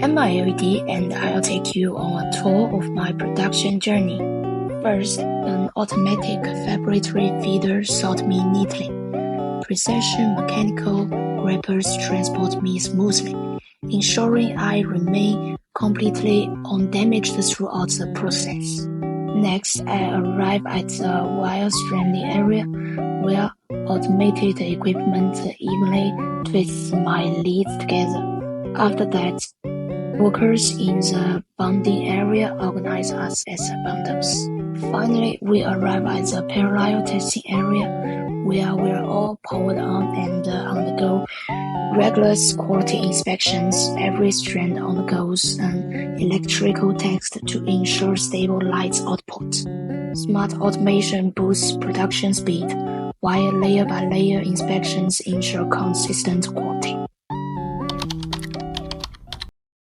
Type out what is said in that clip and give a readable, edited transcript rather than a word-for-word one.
I'm LED and I'll take you on a tour of my production journey. First, an automatic vibratory feeder sort me neatly. Precision mechanical grippers transport me smoothly, ensuring I remain completely undamaged throughout the process. Next, I arrive at the wire stranding area where automated equipment evenly twists my leads together. After that, workers in the bonding area organize us as bundles. Finally, we arrive at the parallel testing area where we're all powered on and undergo rigorous quality inspections. Every strand undergoes an electrical test to ensure stable light output. Smart automation boosts production speed, while layer-by-layer inspections ensure consistent quality.